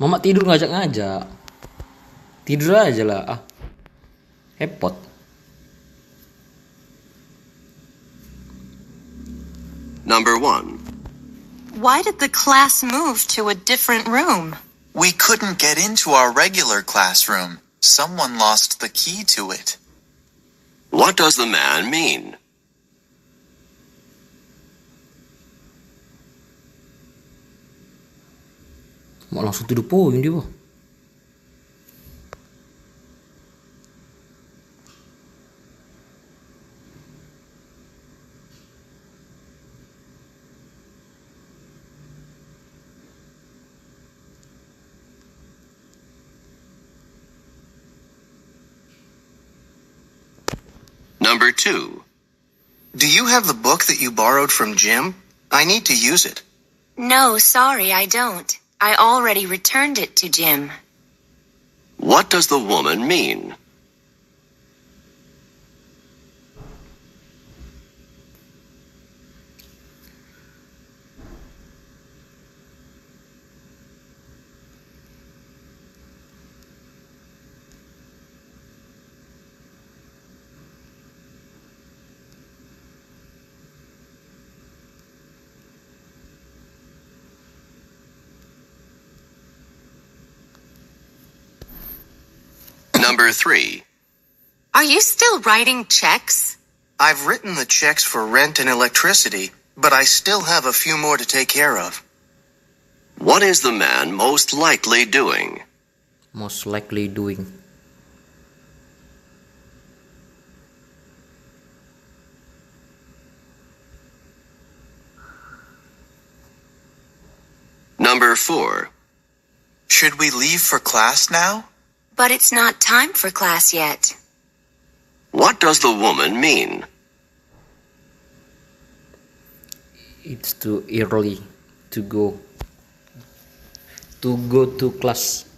Mama tidur ngajak-ngajak. Tidur aja lah. Ah. Hepot. Number 1. Why did the class move to a different room? We couldn't get into our regular classroom. Someone lost the key to it. What does the man mean? Mau langsung to the point dia, Bang. Number 2. Do you have the book that you borrowed from Jim? I need to use it. No, sorry, I don't. I already returned it to Jim. What does the woman mean? Number 3. Are you still writing checks? I've written the checks for rent and electricity, but I still have a few more to take care of. What is the man most likely doing? Most likely doing. Number 4. Should we leave for class now? But it's not time for class yet. What does the woman mean? It's too early to go to class.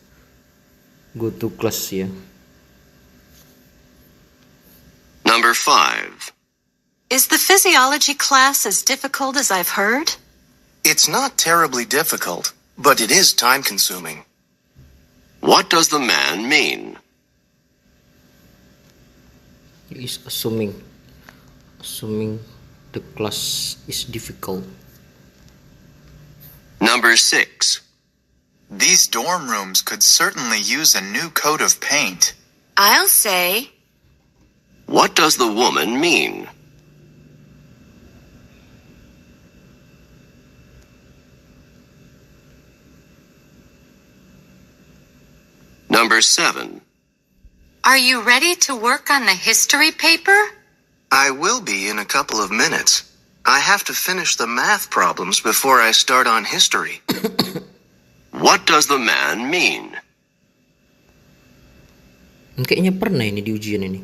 Go to class, yeah. Number 5. Is the physiology class as difficult as I've heard? It's not terribly difficult, but it is time-consuming. What does the man mean? He is assuming the class is difficult. Number 6. These dorm rooms could certainly use a new coat of paint. I'll say. What does the woman mean? Number 7. Are you ready to work on the history paper? I will be in a couple of minutes. I have to finish the math problems before I start on history. What does the man mean? Kayaknya pernah ini di ujian ini.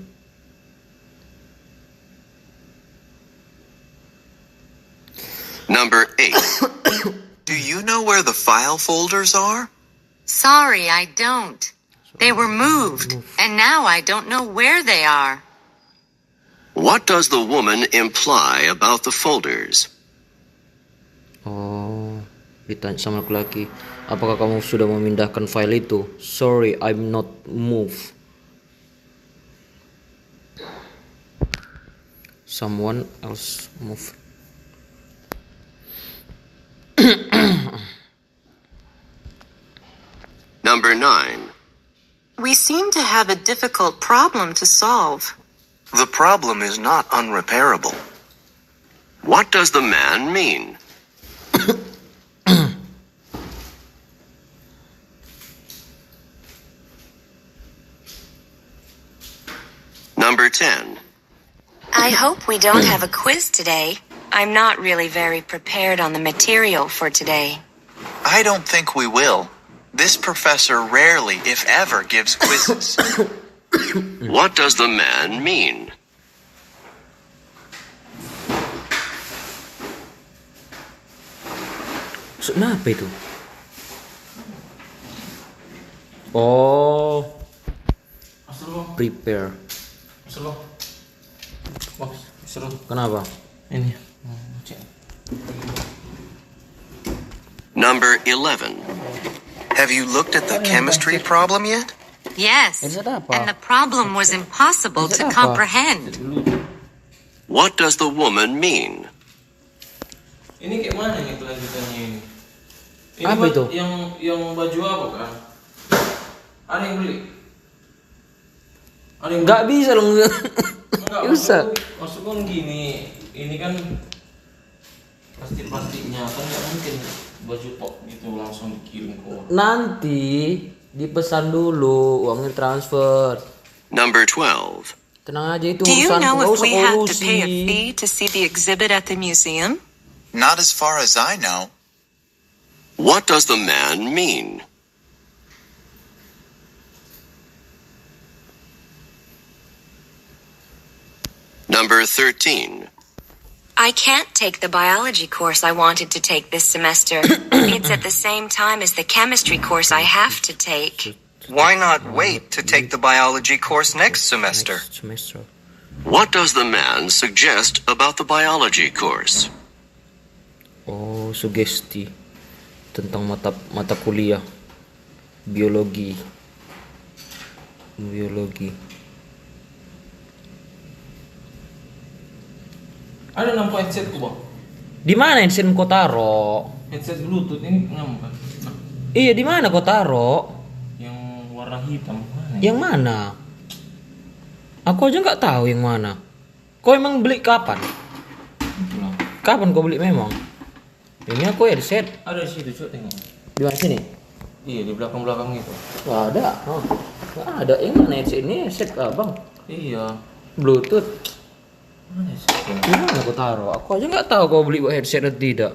Number 8. Do you know where the file folders are? Sorry, I don't. They were moved, and now I don't know where they are. What does the woman imply about the folders? Oh, ditanya sama laki-laki, apakah kamu sudah memindahkan file itu? Sorry, I'm not moved. Someone else moved. Number 9. We seem to have a difficult problem to solve. The problem is not unrepairable. What does the man mean? Number 10. I hope we don't have a quiz today. I'm not really very prepared on the material for today. I don't think we will. This professor rarely, if ever, gives quizzes. What does the man mean? Maksudnya apa itu? Oh, prepare. Kenapa? Ini. Number 11. Have you looked at the chemistry problem yet? Yes, Headset apa? and the problem was impossible to Headset apa? comprehend. What does the woman mean? Ini kayak mana nih kelanjutannya ini? Ini Apa itu? Yang baju apa kan? Ada yang beli? Ada yang Nggak bisa loh. Enggak, Bisa. maksudku kan gini. Ini kan plastiknya kan nggak mungkin baju pop gitu langsung dikirim ke orang. Nanti dipesan dulu, uangnya transfer. Number 12. Tenang aja itu Do you urusan, know nggak if usah we have to kolusi. pay a fee to see the exhibit at the museum? Not as far as I know. What does the man mean? Number 13. I can't take the biology course I wanted to take this semester. It's at the same time as the chemistry course I have to take. Why not wait to take the biology course next semester? Next semester. What does the man suggest about the biology course? Oh, sugesti tentang mata kuliah biologi. Ada nampak headsetku bang. Di mana headset kau taro? Headset bluetooth ini nampak. Nah, Iya, di mana kau taro? yang warna hitam mana? Yang mana? Aku aja nggak tahu yang mana. Kau emang beli kapan? Itulah. Kapan kau beli memang? Ini aku headset. Ada di situ, coba tengok. Di mana sini? Iya, di belakang itu. Nggak ada. Oh. Nggak ada. Yang mana headset ini? Headset abang. Iya. Bluetooth. Mana headsetnya? Di mana kau taruh? Aku aja nggak tahu kau beli headset atau tidak.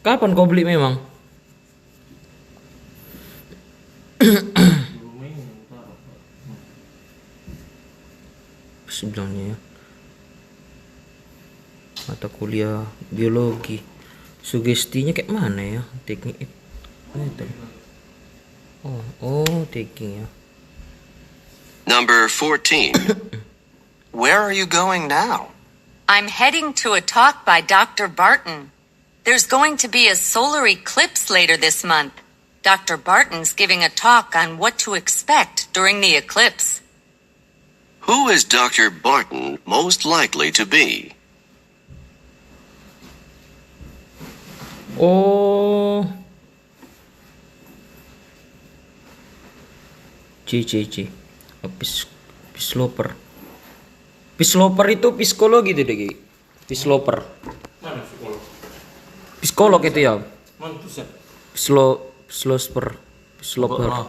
Kapan kau beli memang? Sebelumnya ya. Mata kuliah biologi. Sugestinya kayak mana ya? Teknik. Teknik ya. Number 14. Where are you going now? I'm heading to a talk by Dr. Barton. There's going to be a solar eclipse later this month. Dr. Barton's giving a talk on what to expect during the eclipse. Who is Dr. Barton most likely to be? Oh. C. Pisloper. Pisloper itu psikologi itu deh. Pisloper. Mana psikolog? Psikolog itu ya. Mana tuh set? Pisloper. Ah.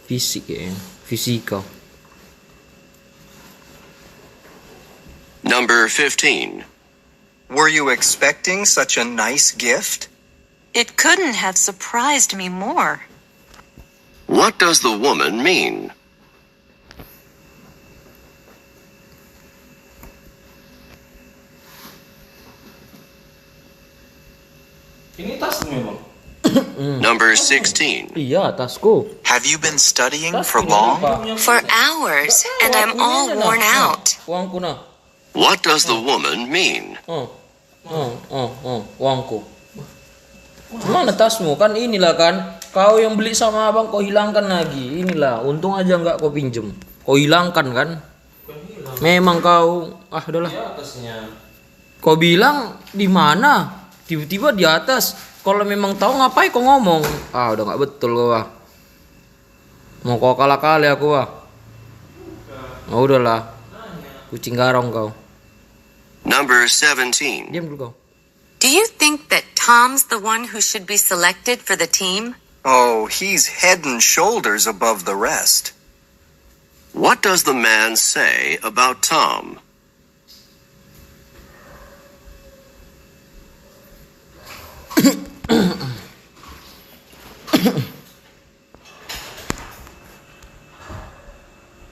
Fisik ya. Fisika. Number 15. Were you expecting such a nice gift? It couldn't have surprised me more. What does the woman mean? Ini tasmu ya bang? Number 16. Iya, tasku. Have you been studying for long? For hours, and I'm all worn out. Uangku nah. What does the woman mean? Uangku. Mana tasmu? Kan inilah kan. Kau yang beli sama abang kau hilangkan lagi. Inilah, untung aja nggak kau pinjem. Kau hilangkan kan? Memang kau, udahlah. Di atasnya. Kau bilang di mana? Tiba-tiba di atas. Kalau memang tahu ngapain kau ngomong? Udah nggak betul kau. Mau kau kalah kali aku udahlah. Kucing garong kau. Number 17. Diam dulu kau. Do you think that Tom's the one who should be selected for the team? Oh, he's head and shoulders above the rest. What does the man say about Tom?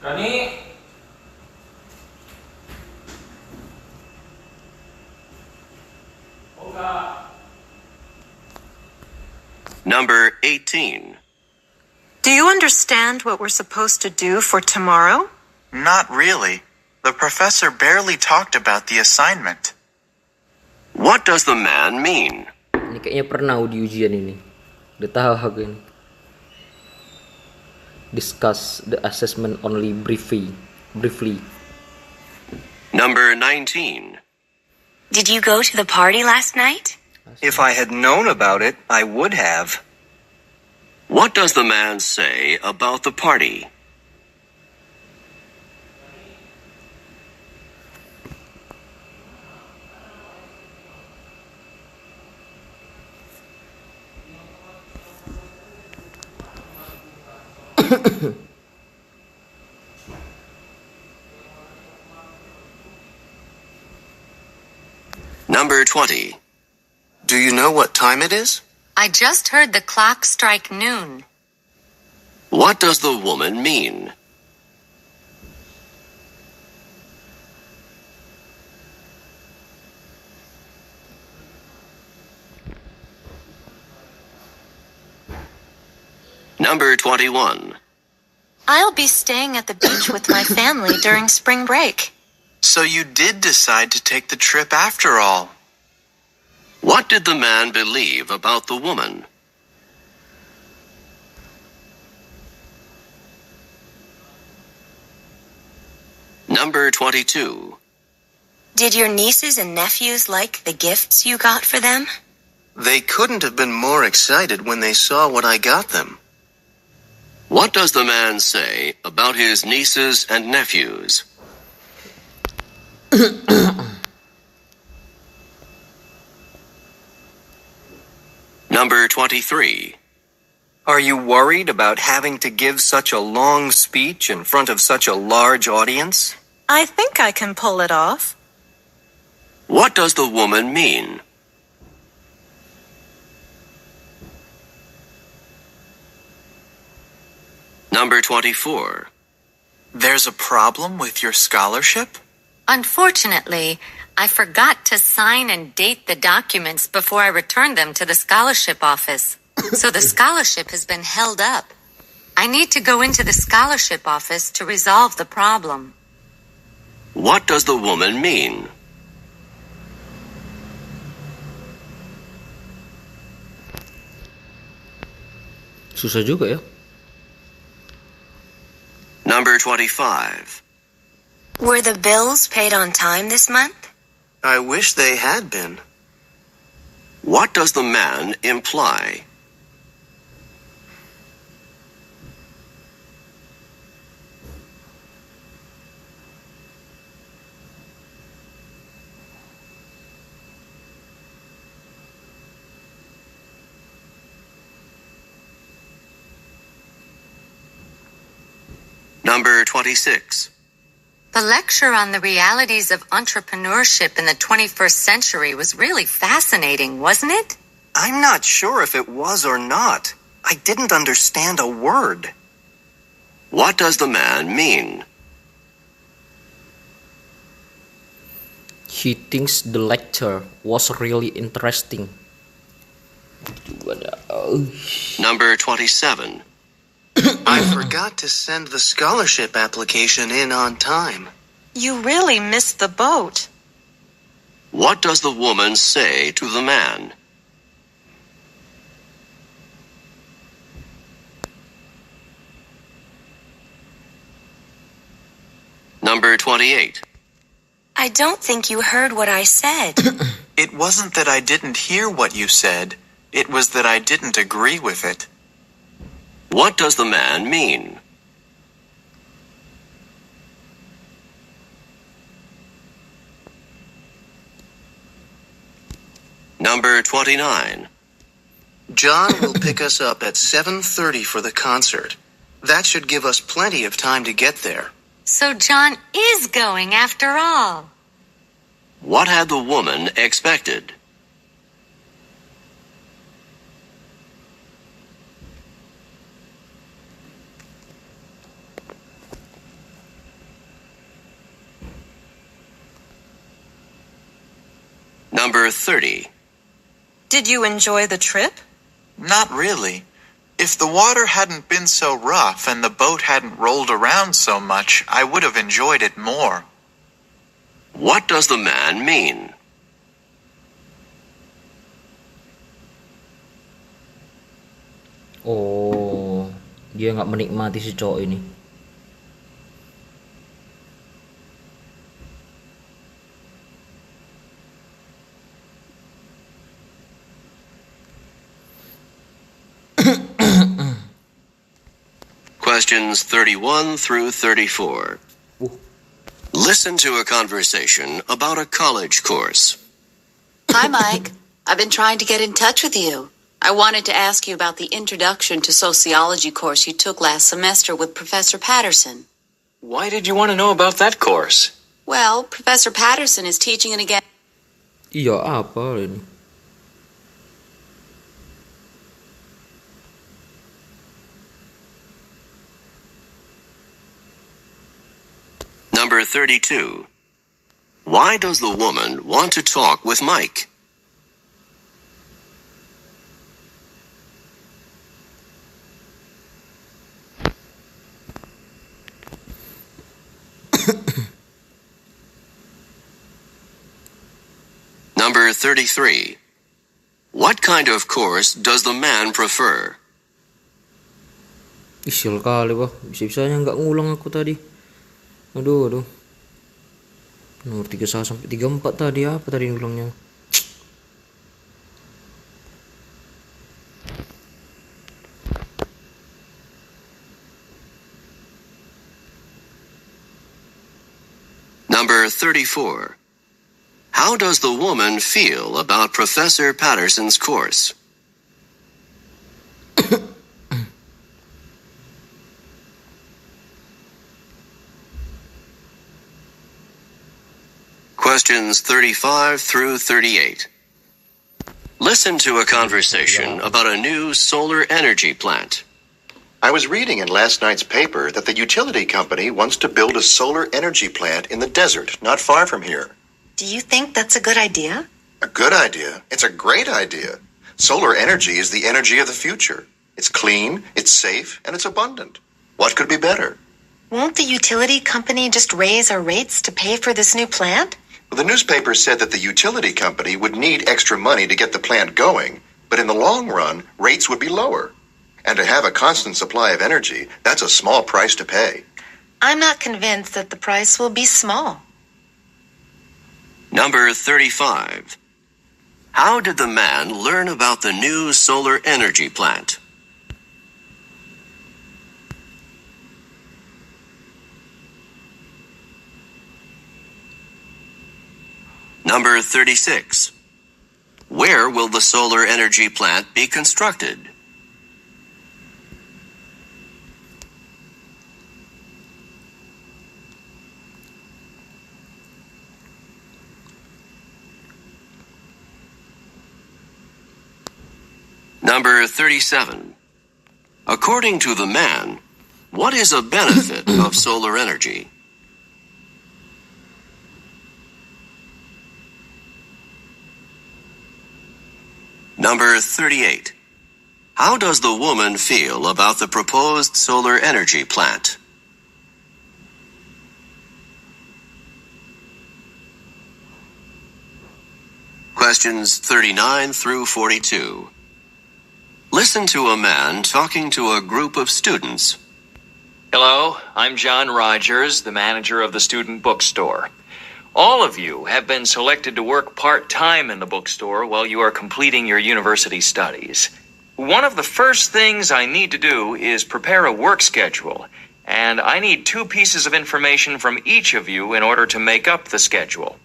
Kani. Number 18. Do you understand what we're supposed to do for tomorrow? Not really. The professor barely talked about the assignment. What does the man mean? Ini kayaknya pernah di ujian ini. Udah tahu aku ini. Discuss the assessment only briefly. Number 19. Did you go to the party last night? If I had known about it, I would have. What does the man say about the party? Number 20. Do you know what time it is? I just heard the clock strike noon. What does the woman mean? Number 21. I'll be staying at the beach with my family during spring break. So you did decide to take the trip after all. What did the man believe about the woman? Number 22. Did your nieces and nephews like the gifts you got for them? They couldn't have been more excited when they saw what I got them. What does the man say about his nieces and nephews? Number 23. Are you worried about having to give such a long speech in front of such a large audience? I think I can pull it off. What does the woman mean? Number 24. There's a problem with your scholarship? Unfortunately, I forgot to sign and date the documents before I returned them to the scholarship office. So the scholarship has been held up. I need to go into the scholarship office to resolve the problem. What does the woman mean? Susah juga ya. Number 25. Were the bills paid on time this month? I wish they had been. What does the man imply? Number 26. The lecture on the realities of entrepreneurship in the 21st century was really fascinating, wasn't it? I'm not sure if it was or not. I didn't understand a word. What does the man mean? He thinks the lecture was really interesting. Number 27. I forgot to send the scholarship application in on time. You really missed the boat. What does the woman say to the man? Number 28. I don't think you heard what I said. It wasn't that I didn't hear what you said. It was that I didn't agree with it. What does the man mean? Number 29. John will pick us up at 7:30 for the concert. That should give us plenty of time to get there. So John is going after all. What had the woman expected? Number 30. Did you enjoy the trip? Not really. If the water hadn't been so rough and the boat hadn't rolled around so much, I would have enjoyed it more. What does the man mean? Oh, dia nggak menikmati si cowok ini. Questions 31 through 34. Listen to a conversation about a college course. Hi, Mike. I've been trying to get in touch with you. I wanted to ask you about the Introduction to Sociology course you took last semester with Professor Patterson. Why did you want to know about that course? Well, Professor Patterson is teaching it again. Iya apa ini? Number 32. Why does the woman want to talk with Mike? Number 33. What kind of course does the man prefer? Isil kali bah, bisa-bisanya nggak ngulang aku tadi. Aduh. Nomor 31 sampai 34 tadi apa tadi ngulangnya? Number 34. How does the woman feel about Professor Patterson's course? Questions 35 through 38. Listen to a conversation about a new solar energy plant. I was reading in last night's paper that the utility company wants to build a solar energy plant in the desert, not far from here. Do you think that's a good idea? A good idea? It's a great idea. Solar energy is the energy of the future. It's clean, it's safe, and it's abundant. What could be better? Won't the utility company just raise our rates to pay for this new plant? Well, the newspaper said that the utility company would need extra money to get the plant going, but in the long run, rates would be lower. And to have a constant supply of energy, that's a small price to pay. I'm not convinced that the price will be small. Number 35. How did the man learn about the new solar energy plant? Number 36. Where will the solar energy plant be constructed? Number 37. According to the man, what is a benefit of solar energy? Number 38. How does the woman feel about the proposed solar energy plant? Questions 39 through 42. Listen to a man talking to a group of students. Hello, I'm John Rogers, the manager of the student bookstore. All of you have been selected to work part-time in the bookstore while you are completing your university studies. One of the first things I need to do is prepare a work schedule, and I need 2 pieces of information from each of you in order to make up the schedule.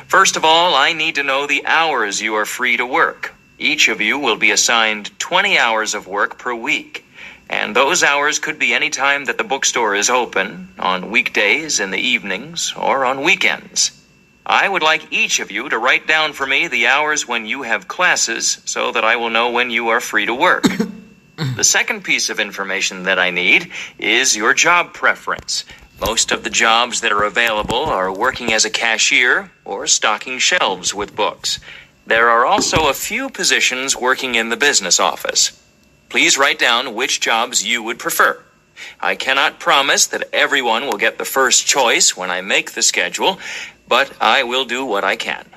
First of all, I need to know the hours you are free to work. Each of you will be assigned 20 hours of work per week, and those hours could be any time that the bookstore is open, on weekdays, in the evenings, or on weekends. I would like each of you to write down for me the hours when you have classes so that I will know when you are free to work. The second piece of information that I need is your job preference. Most of the jobs that are available are working as a cashier or stocking shelves with books. There are also a few positions working in the business office. Please write down which jobs you would prefer. I cannot promise that everyone will get the first choice when I make the schedule, but I will do what I can.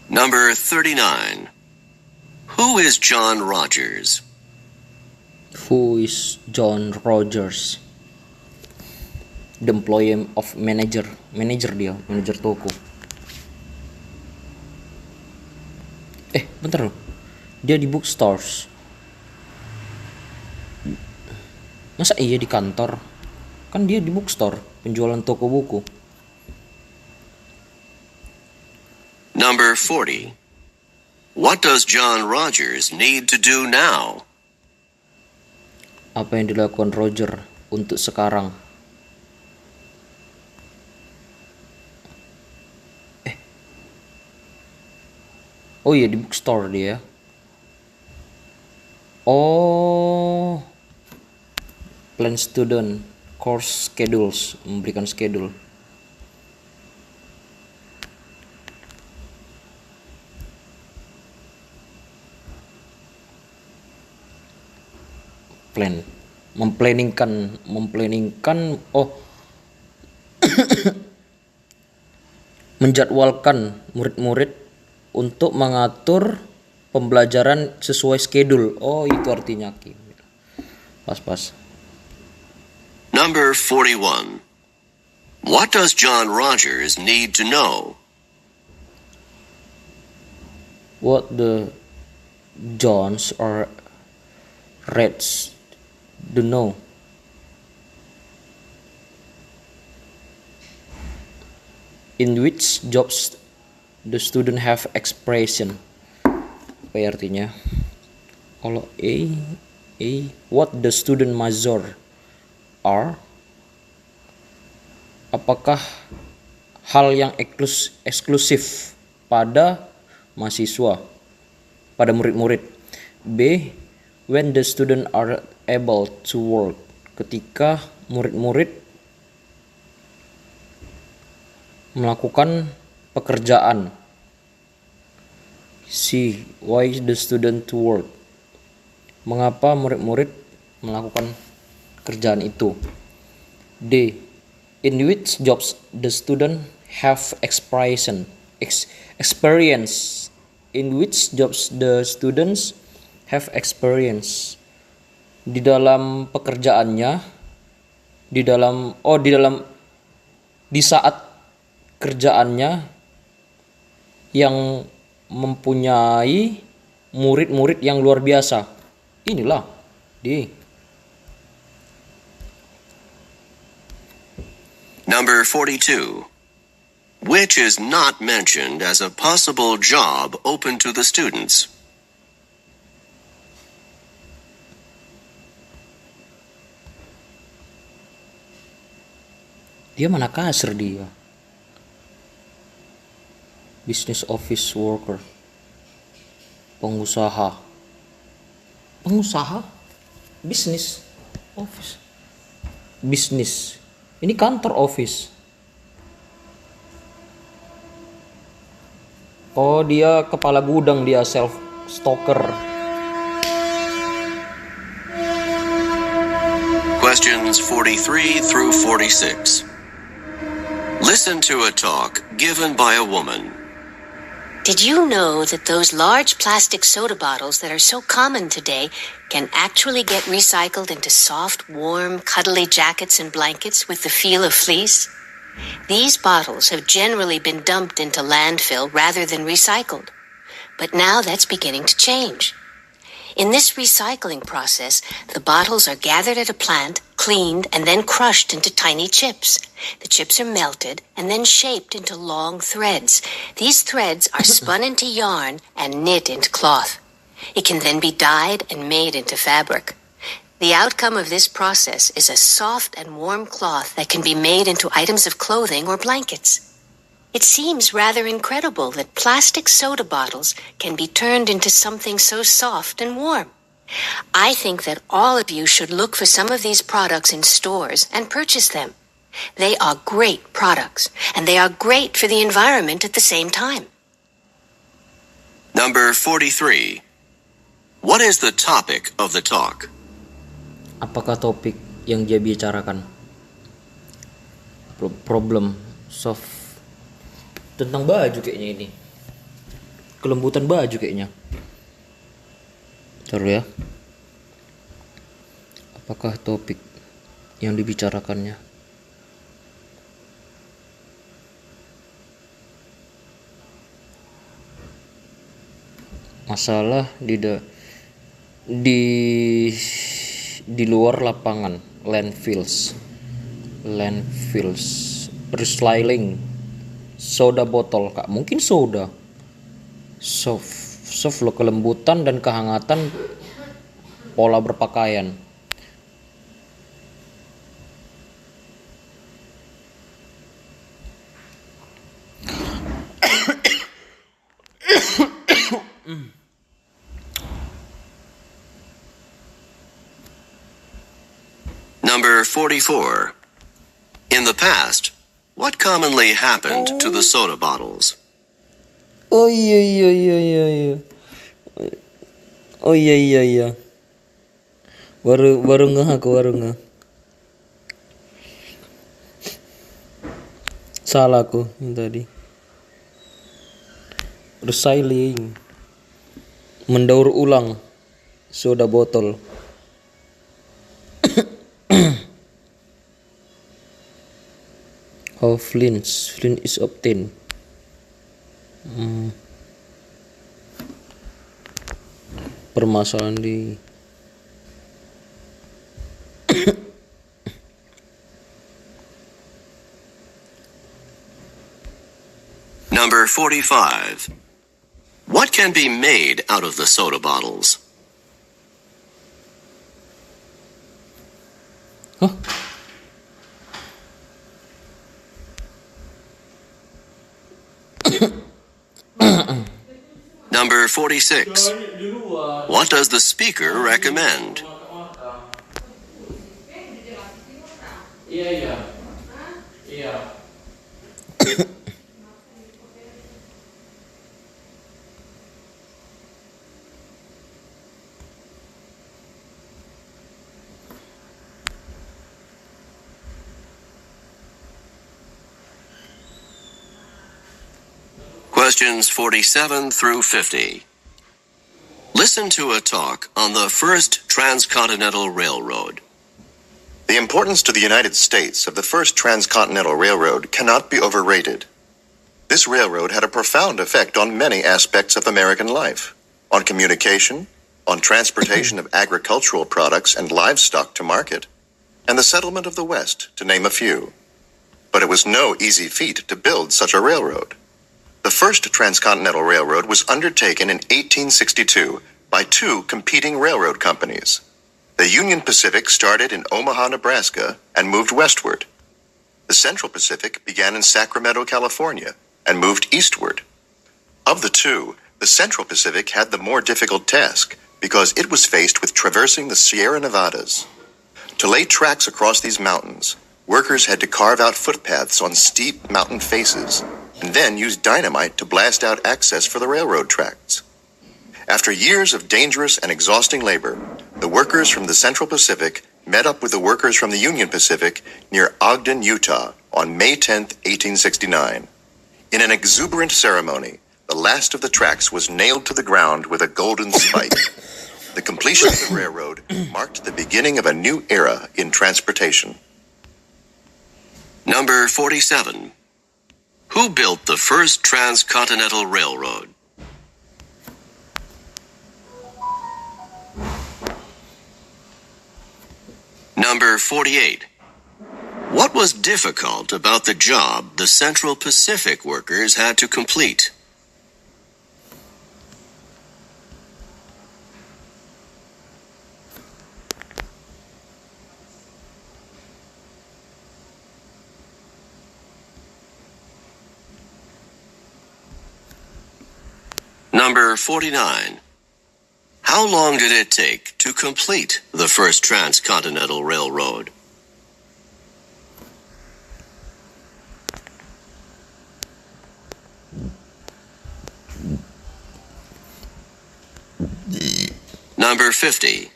Number 39. Who is John Rogers? Who is John Rogers? The employee of manager toko. Bentar loh. Dia di bookstores. Masa iya di kantor? Kan dia di bookstore, penjualan toko buku. Number 40. What does John Rogers need to do now? Apa yang dilakukan Roger untuk sekarang? Oh iya, di bookstore dia. Oh, plan student course schedules, memberikan schedule. Plan, memplaningkan menjadwalkan murid-murid untuk mengatur pembelajaran sesuai schedule. Oh, itu artinya Kim. Pas. Number 41. What does John Rogers need to know? What the Johns or Reds do know? In which jobs the student have expression. Apa ya artinya? Kalau what the student major are? Apakah hal yang eksklusif pada mahasiswa, pada murid-murid? B, when the student are able to work, ketika murid-murid melakukan pekerjaan. C, why the student to work, mengapa murid-murid melakukan kerjaan itu. D, in which jobs the student have experience. In which jobs the students have experience. Di dalam pekerjaannya, di saat kerjaannya yang mempunyai murid-murid yang luar biasa. Inilah D. Number 42. Which is not mentioned as a possible job open to the students? Dia mana kasar dia. Business office worker, pengusaha, business office, business. Ini kantor office. Oh, dia kepala gudang, dia self stocker. Questions 43 through 46. Listen to a talk given by a woman. Did you know that those large plastic soda bottles that are so common today can actually get recycled into soft, warm, cuddly jackets and blankets with the feel of fleece? These bottles have generally been dumped into landfill rather than recycled. But now that's beginning to change. In this recycling process, the bottles are gathered at a plant, cleaned, and then crushed into tiny chips. The chips are melted and then shaped into long threads. These threads are spun into yarn and knit into cloth. It can then be dyed and made into fabric. The outcome of this process is a soft and warm cloth that can be made into items of clothing or blankets. It seems rather incredible that plastic soda bottles can be turned into something so soft and warm. I think that all of you should look for some of these products in stores and purchase them. They are great products, and they are great for the environment at the same time. Number 43. What is the topic of the talk? Apakah topik yang dia bicarakan? Problem solve. Tentang baju kayaknya ini. Kelembutan baju kayaknya. Taruh ya. Apakah topik yang dibicarakannya? Masalah di luar lapangan, landfills, recycling, soda botol, Kak. Mungkin soda. Soft lo, kelembutan dan kehangatan pola berpakaian. Number 44. In the past, what commonly happened to the soda bottles? Oh iya. Oh iya. Baru ngeh aku. Salah aku yang tadi. Recycling. Mendaur ulang soda botol. How flint is obtained. Permasalahan di Number 45. What can be made out of the soda bottles? Huh? Number 46. What does the speaker recommend? Iya. Questions 47 through 50. Listen to a talk on the first transcontinental railroad. The importance to the United States of the first transcontinental railroad cannot be overrated. This railroad had a profound effect on many aspects of American life, on communication, on transportation of agricultural products and livestock to market, and the settlement of the West, to name a few. But it was no easy feat to build such a railroad. The first transcontinental railroad was undertaken in 1862 by two competing railroad companies. The Union Pacific started in Omaha, Nebraska, and moved westward. The Central Pacific began in Sacramento, California, and moved eastward. Of the two, the Central Pacific had the more difficult task because it was faced with traversing the Sierra Nevadas. To lay tracks across these mountains, workers had to carve out footpaths on steep mountain faces and then use dynamite to blast out access for the railroad tracks. After years of dangerous and exhausting labor, the workers from the Central Pacific met up with the workers from the Union Pacific near Ogden, Utah on May 10, 1869. In an exuberant ceremony, the last of the tracks was nailed to the ground with a golden spike. The completion of the railroad marked the beginning of a new era in transportation. Number 47. Who built the first transcontinental railroad? Number 48. What was difficult about the job the Central Pacific workers had to complete? Number 49. How long did it take to complete the first transcontinental railroad? Number 50.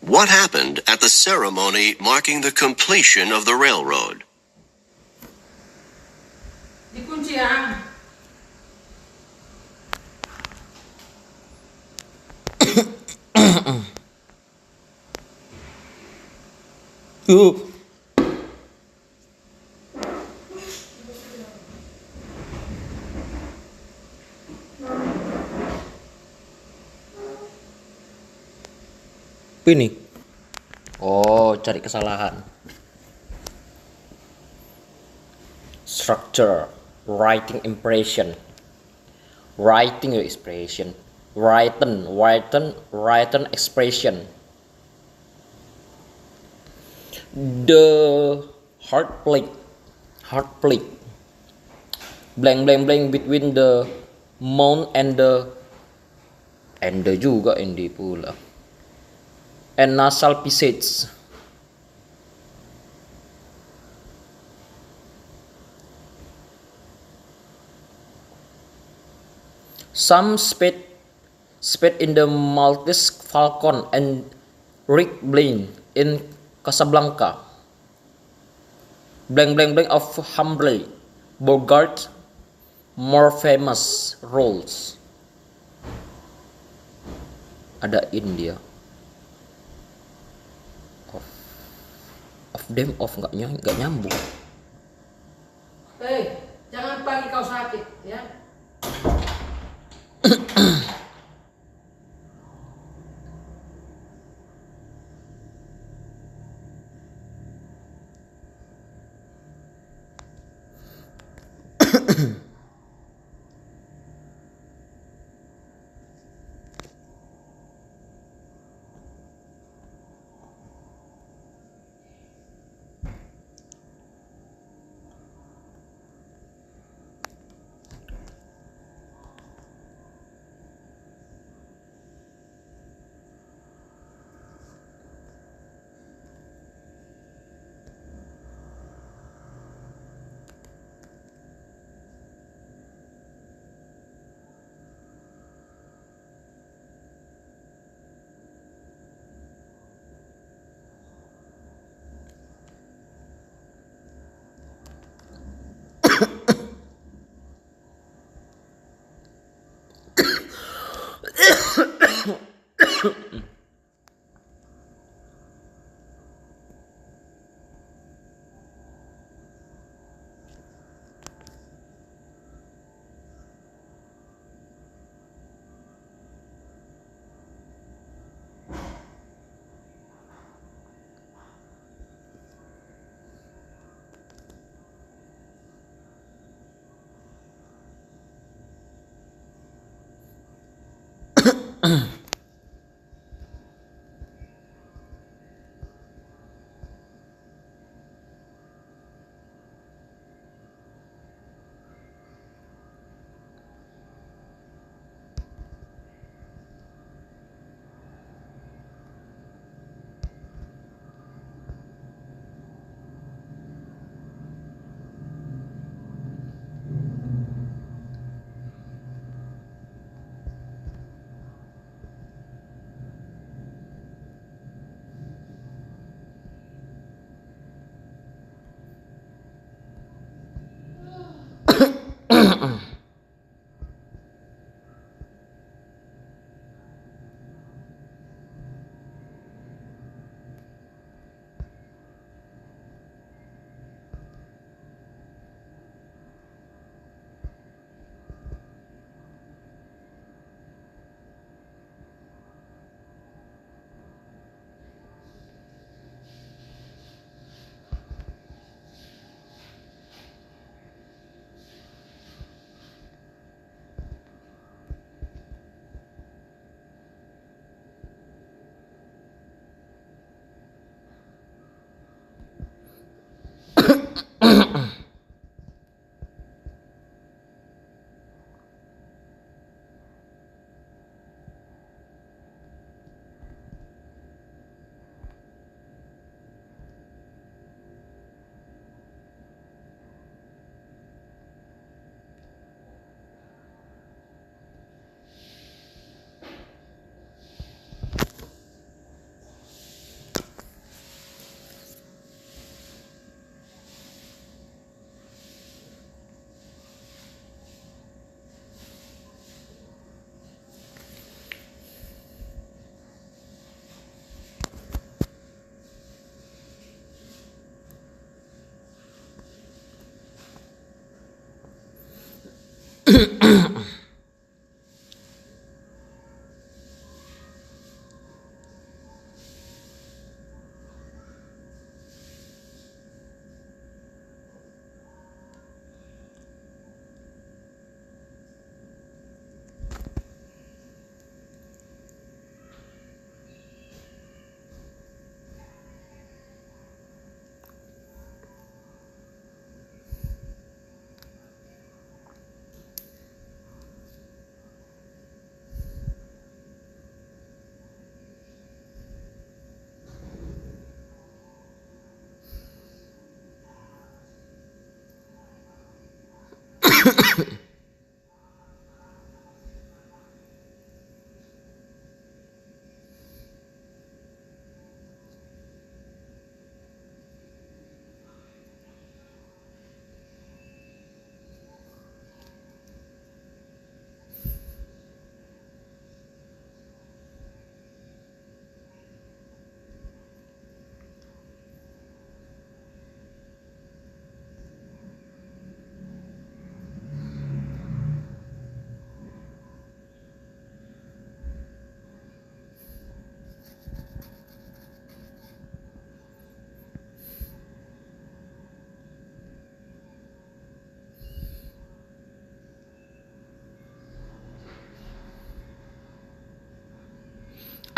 What happened at the ceremony marking the completion of the railroad? Dikunci ya. Ini. Oh, cari kesalahan. Structure, writing impression. Writing your expression. Written expression. The heart plate. Blank between the mouth and the juga ende pula. And nasal passage. Some spade in the Maltese Falcon and Rick Blaine in Casablanca. Of Humphrey Bogart more famous roles. Ada India. Of them nggak nyambung. Jangan pagi kau sakit ya.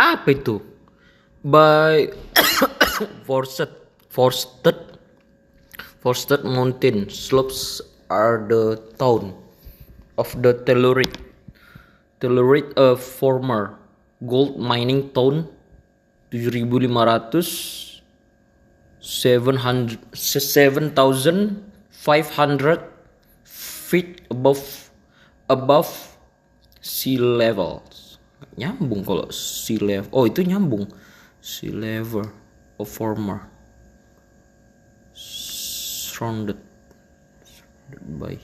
Apa itu? By forested mountain slopes are the town of the Telluride, a former gold mining town, 7,500 feet above sea level. Nyambung kalau sea level. Oh, itu nyambung. Sea level, a former surrounded by.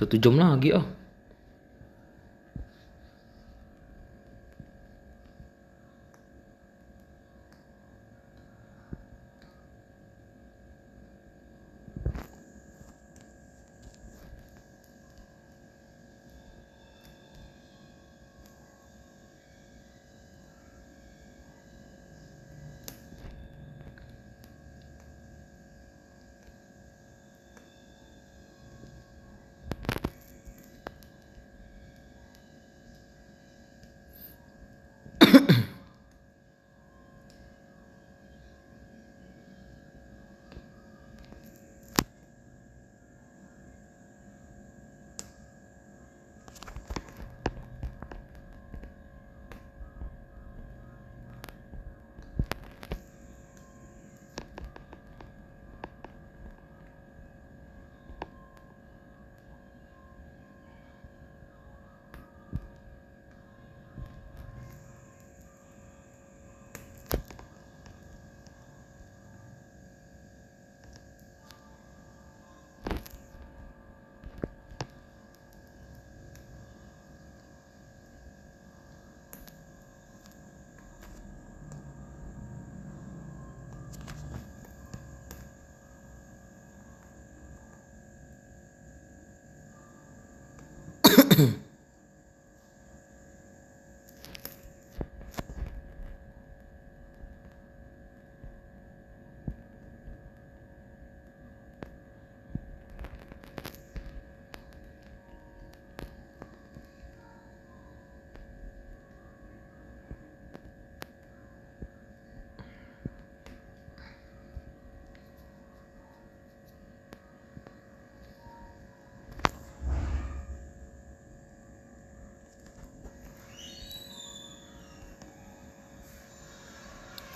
Satu jam lagi ah.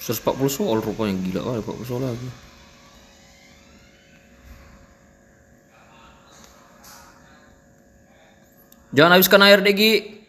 140 soal rupanya, gila kali 40 soal lagi. Jangan habiskan air Degi.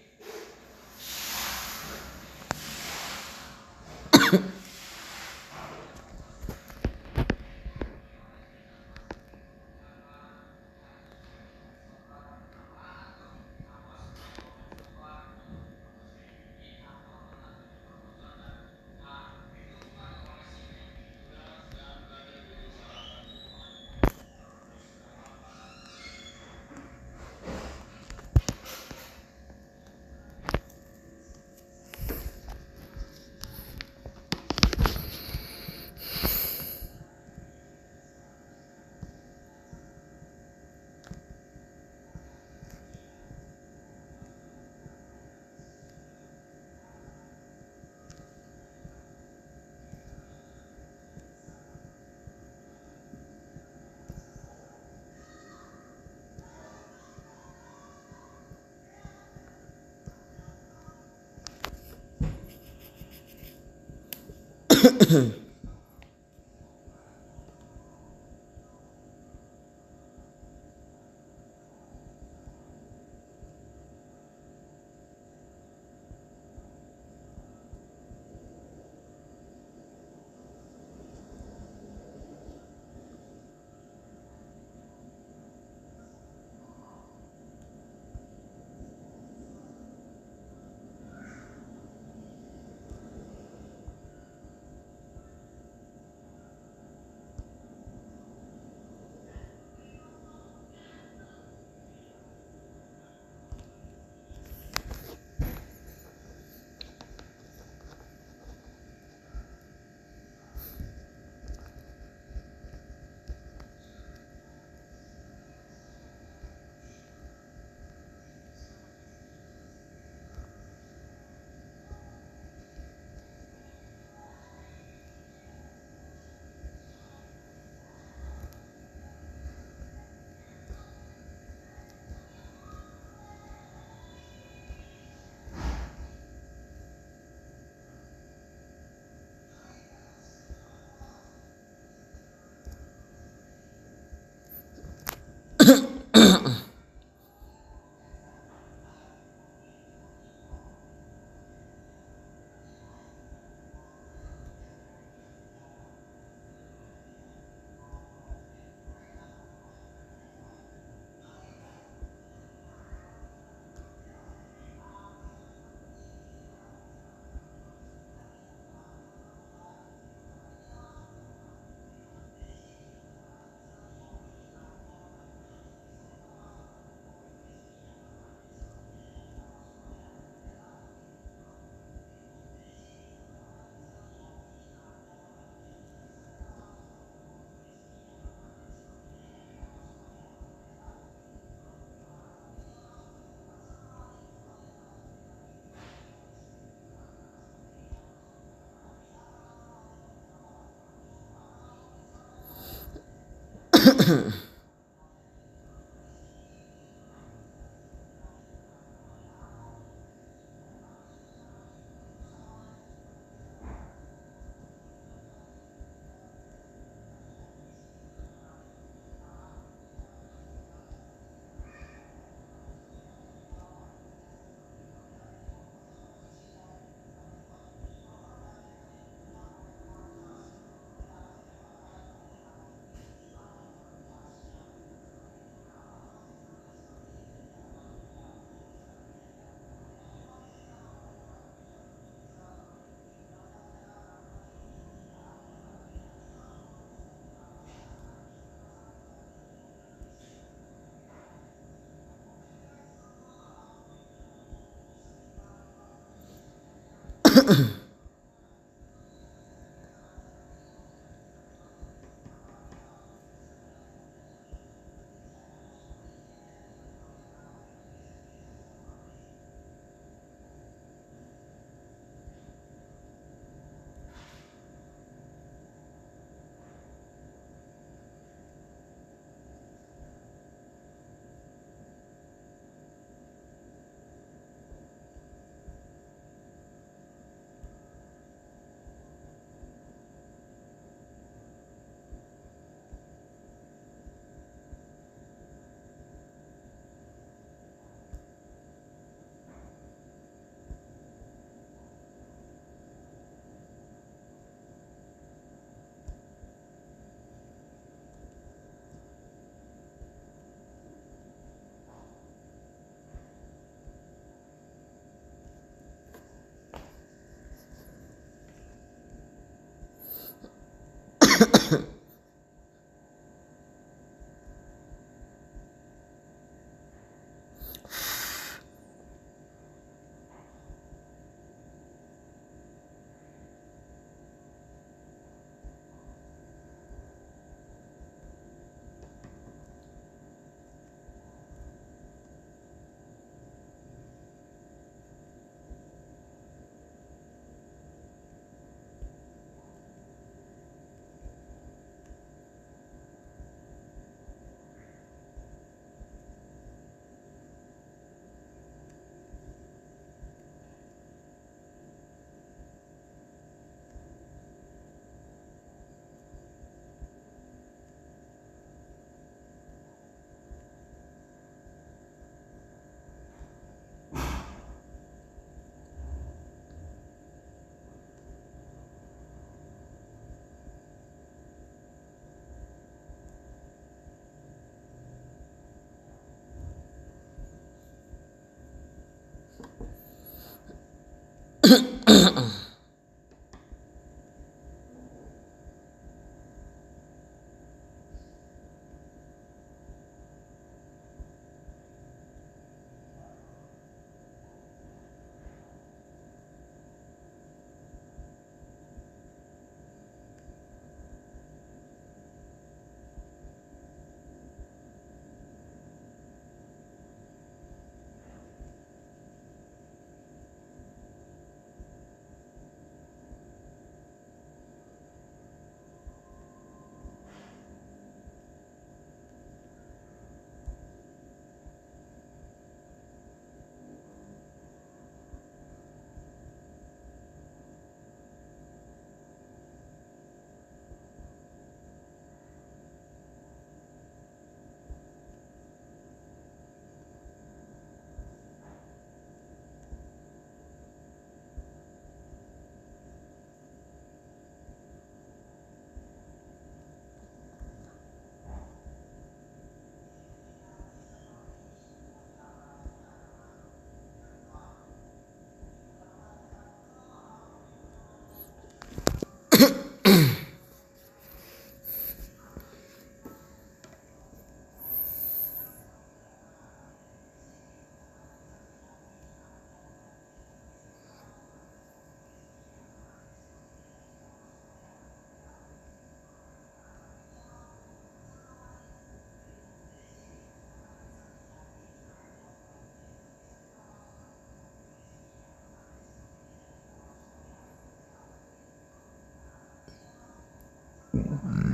Mm-hmm.